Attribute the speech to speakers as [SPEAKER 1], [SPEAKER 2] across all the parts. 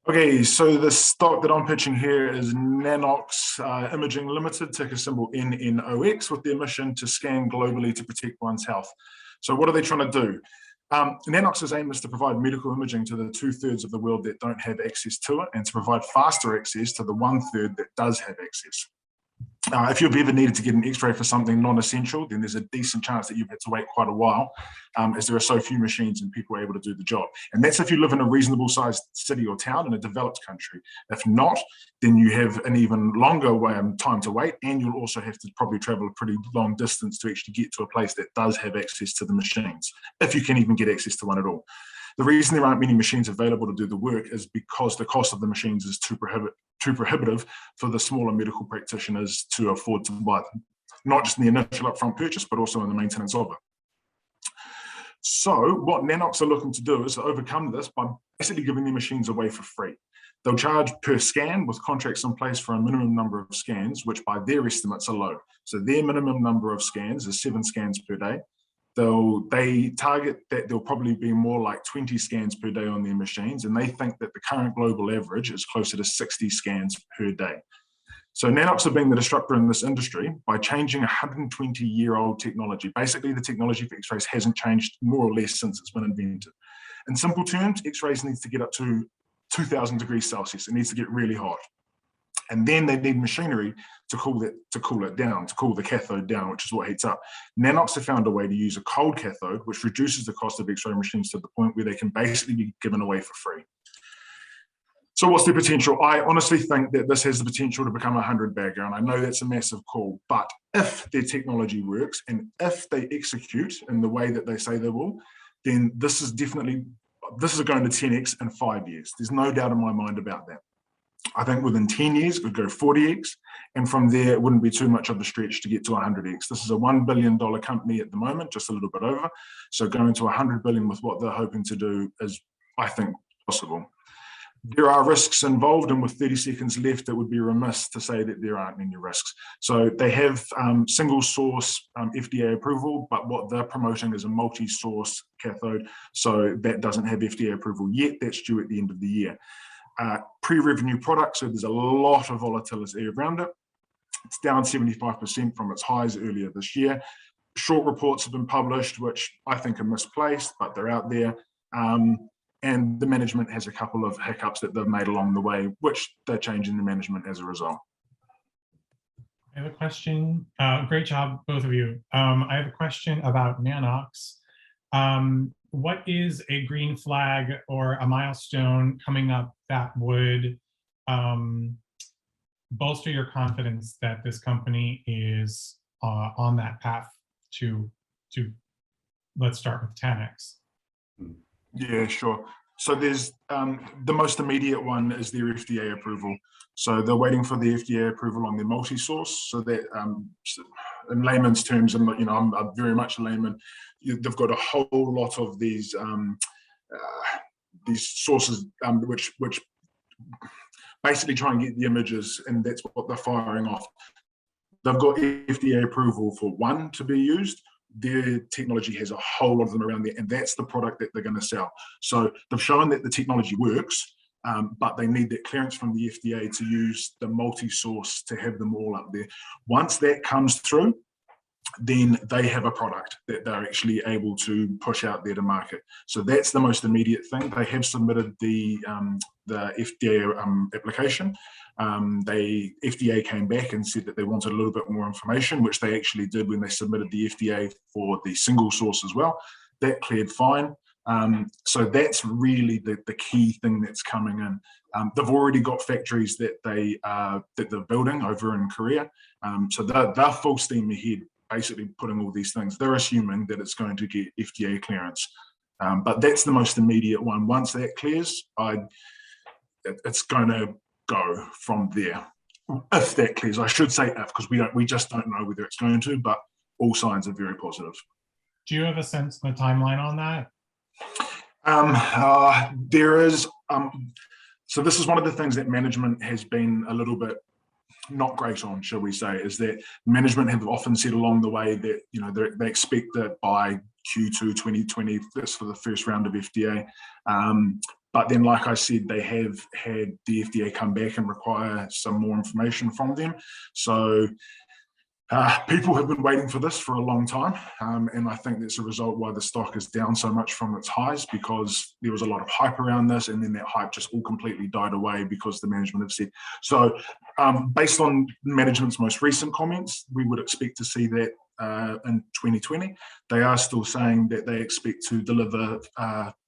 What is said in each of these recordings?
[SPEAKER 1] Okay, so the stock that I'm pitching here is Nanox Imaging Limited, ticker symbol NNOX, with their mission to scan globally to protect one's health. So what are they trying to do? Nanox's aim is to provide medical imaging to the 2/3 of the world that don't have access to it, and to provide faster access to the 1/3 that does have access. If you've ever needed to get an x-ray for something non-essential, then there's a decent chance that you've had to wait quite a while, as there are so few machines and people are able to do the job. And that's if you live in a reasonable sized city or town in a developed country. If not, then you have an even longer time to wait, and you'll also have to probably travel a pretty long distance to actually get to a place that does have access to the machines, if you can even get access to one at all. The reason there aren't many machines available to do the work is because the cost of the machines is too prohibitive for the smaller medical practitioners to afford to buy them, not just in the initial upfront purchase, but also in the maintenance of it. So what Nanox are looking to do is to overcome this by basically giving their machines away for free. They'll charge per scan with contracts in place for a minimum number of scans, which by their estimates are low. So their minimum number of scans is 7 scans per day. They target that there'll probably be more like 20 scans per day on their machines, and they think that the current global average is closer to 60 scans per day. So Nanox have been the disruptor in this industry by changing 120-year-old technology. Basically, the technology for x-rays hasn't changed more or less since it's been invented. In simple terms, x-rays needs to get up to 2000 degrees Celsius. It needs to get really hot. And then they need machinery to cool it down, to cool the cathode down, which is what heats up. Nanox have found a way to use a cold cathode, which reduces the cost of x-ray machines to the point where they can basically be given away for free. So what's their potential? I honestly think that this has the potential to become a 100-bagger, and I know that's a massive call, but if their technology works and if they execute in the way that they say they will, then this is going to 10x in 5 years. There's no doubt in my mind about that. I think within 10 years, it would go 40x, and from there, it wouldn't be too much of a stretch to get to 100x. This is a $1 billion company at the moment, just a little bit over. So going to 100 billion with what they're hoping to do is, I think, possible. There are risks involved, and with 30 seconds left, it would be remiss to say that there aren't any risks. So they have single source FDA approval, but what they're promoting is a multi-source cathode. So that doesn't have FDA approval yet. That's due at the end of the year. Pre-revenue product, so there's a lot of volatility around it. It's down 75% from its highs earlier this year. Short reports have been published, which I think are misplaced, but they're out there. And the management has a couple of hiccups that they've made along the way, which they're changing the management as a result.
[SPEAKER 2] I have a question. Great job, both of you. I have a question about Nanox. What is a green flag or a milestone coming up that would bolster your confidence that this company is on that path to let's start with 10x?
[SPEAKER 1] Yeah, sure. So there's the most immediate one is their FDA approval. So they're waiting for the FDA approval on their multi-source. So that, in layman's terms, and I'm very much a layman, they've got a whole lot of these sources which basically try and get the images, and that's what they're firing off. They've got FDA approval for one to be used. Their technology has a whole lot of them around there, and that's the product that they're going to sell. So they've shown that the technology works, but they need that clearance from the FDA to use the multi-source to have them all up there. Once that comes through, then they have a product that they're actually able to push out there to market. So that's the most immediate thing. They have submitted the FDA application. FDA came back and said that they wanted a little bit more information, which they actually did when they submitted the FDA for the single source as well. That cleared fine. So that's really the key thing that's coming in. They've already got factories that they're building over in Korea. So they're full steam ahead, basically putting all these things. They're assuming that it's going to get FDA clearance. But that's the most immediate one. Once that clears, it's going to go from there. If that clears, I should say if, because we just don't know whether it's going to, but all signs are very positive.
[SPEAKER 2] Do you have a sense of the timeline on that?
[SPEAKER 1] There is, so this is one of the things that management has been a little bit not great on, shall we say, is that management have often said along the way that they expect that by Q2 2020, that's for the first round of FDA. But then, like I said, they have had the FDA come back and require some more information from them. So people have been waiting for this for a long time, and I think that's a result why the stock is down so much from its highs, because there was a lot of hype around this, and then that hype just all completely died away because the management have said. So based on management's most recent comments, we would expect to see that in 2020. They are still saying that they expect to deliver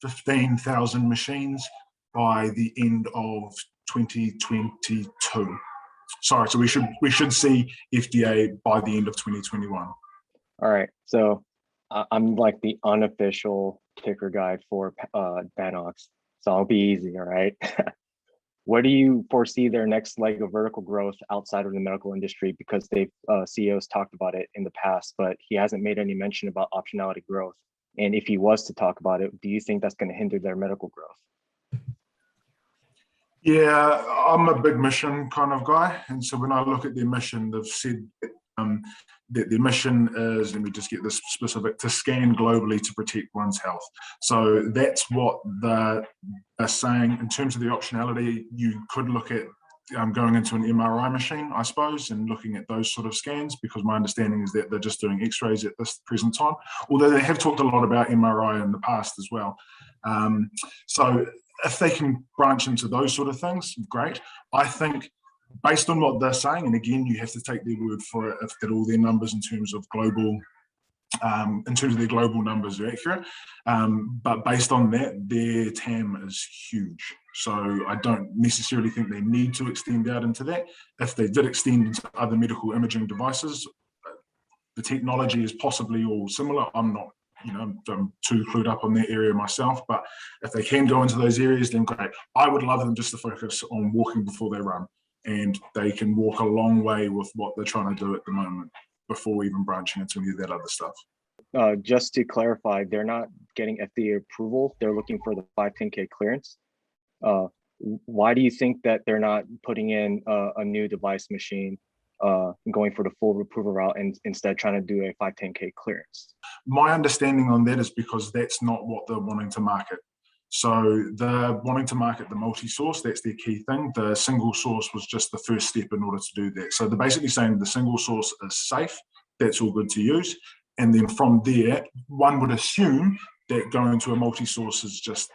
[SPEAKER 1] 15,000 machines by the end of 2022. Sorry, so we should see FDA by the end of 2021.
[SPEAKER 3] All right, so I'm like the unofficial ticker guy for Nanox, so I'll be easy. All right. Where do you foresee their next leg of vertical growth outside of the medical industry? Because they've CEO's talked about it in the past, but he hasn't made any mention about optionality growth. And if he was to talk about it, do you think that's going to hinder their medical growth?
[SPEAKER 1] Yeah, I'm a big mission kind of guy. And so when I look at their mission, they've said that their mission is, let me just get this specific, to scan globally to protect one's health. So that's what they're saying. In terms of the optionality, you could look at going into an MRI machine, I suppose, and looking at those sort of scans, because my understanding is that they're just doing x-rays at this present time, although they have talked a lot about MRI in the past as well. So if they can branch into those sort of things, great. I think based on what they're saying, and again, you have to take their word for it if that all their numbers in terms of global, their global numbers are accurate. But based on that, their TAM is huge. So I don't necessarily think they need to extend out into that. If they did extend into other medical imaging devices, the technology is possibly all similar. I'm not, I'm too clued up on that area myself, but if they can go into those areas, then great. I would love them just to focus on walking before they run, and they can walk a long way with what they're trying to do at the moment before even branching into any of that other stuff.
[SPEAKER 3] Just to clarify, they're not getting FDA approval. They're looking for the 510K clearance. Why do you think that they're not putting in a new device machine, going for the full approval route, and instead trying to do a 510K clearance?
[SPEAKER 1] My understanding on that is because that's not what they're wanting to market. So they're wanting to market the multi-source. That's their key thing. The single source was just the first step in order to do that. So they're basically saying the single source is safe. That's all good to use. And then from there, one would assume that going to a multi-source is just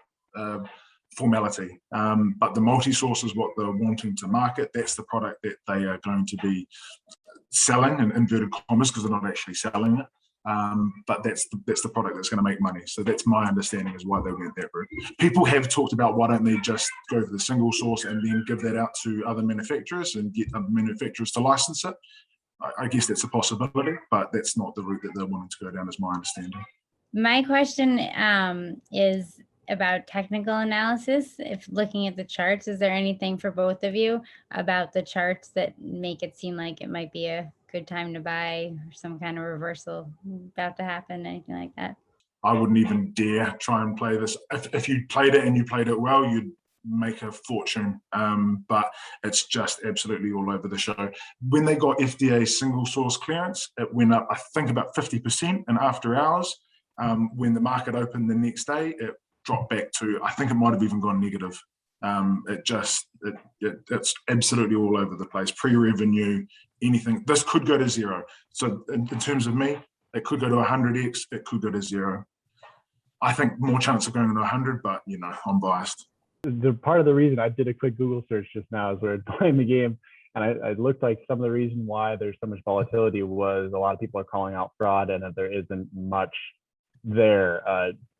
[SPEAKER 1] formality. But the multi-source is what they're wanting to market. That's the product that they are going to be selling, in inverted commas, because they're not actually selling it. But that's the product that's going to make money. So that's my understanding is why they went that route. People have talked about why don't they just go for the single source and then give that out to other manufacturers and get other manufacturers to license it. I guess that's a possibility, but that's not the route that they're wanting to go down, is my understanding.
[SPEAKER 4] My question is about technical analysis. If looking at the charts, is there anything for both of you about the charts that make it seem like it might be a good time to buy, or some kind of reversal about to happen, anything like that?
[SPEAKER 1] I wouldn't even dare try and play this. If you played it and you played it well, you'd make a fortune, but it's just absolutely all over the show. When they got FDA single source clearance, it went up, I think, about 50% in after hours. When the market opened the next day, it dropped back to, I think it might have even gone negative. It's absolutely all over the place. Pre-revenue, anything. This could go to zero. So in terms of me, it could go to 100x, it could go to zero. I think more chance of going to 100, but I'm biased.
[SPEAKER 5] The part of the reason I did a quick Google search just now as we were playing the game, and it looked like some of the reason why there's so much volatility was a lot of people are calling out fraud and that there isn't much there.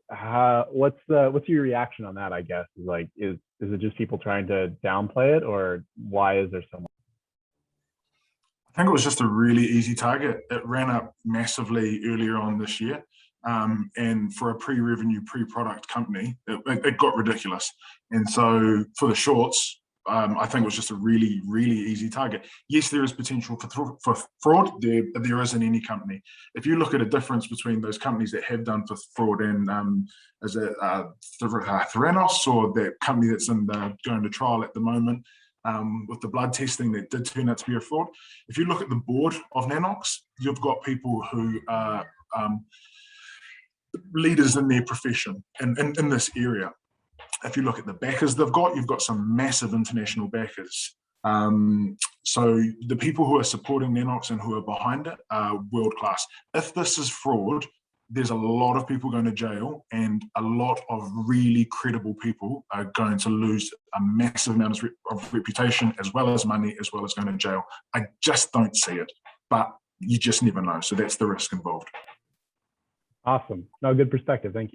[SPEAKER 5] What's your reaction on that? I guess is it just people trying to downplay it, or why is there so much?
[SPEAKER 1] I think it was just a really easy target. It ran up massively earlier on this year. And for a pre-revenue, pre-product company, it got ridiculous. And so for the shorts, I think it was just a really, really easy target. Yes, there is potential for fraud. There is in any company. If you look at a difference between those companies that have done for fraud and Nanox, or that company that's going to trial at the moment, with the blood testing that did turn out to be a fraud. If you look at the board of Nanox, you've got people who are leaders in their profession and in this area. if you look at the backers they've got, you've got some massive international backers. So the people who are supporting Nanox and who are behind it are world class. If this is fraud, there's a lot of people going to jail, and a lot of really credible people are going to lose a massive amount of reputation, as well as money, as well as going to jail. I just don't see it, but you just never know. So that's the risk involved.
[SPEAKER 5] Awesome. No, good perspective. Thank you.